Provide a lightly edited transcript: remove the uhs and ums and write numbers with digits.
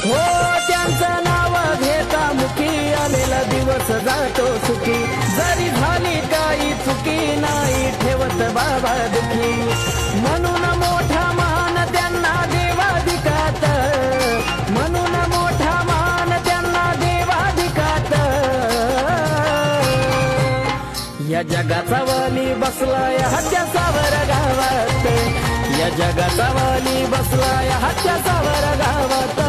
हो त्यांचं नाव घेता मुखी आलेला दिवस जातो सुखी जरी झाली काही चुकी नाही ठेवत बाबा दुखी म्हणून मोठा मान त्यांना देवाधिकात म्हणून मोठा मान त्यांना देवाधिकात या जगाचा वाली बसलाय हत्यासावर गावात या जगाचा वाली बसलाय हत्यासावर गावात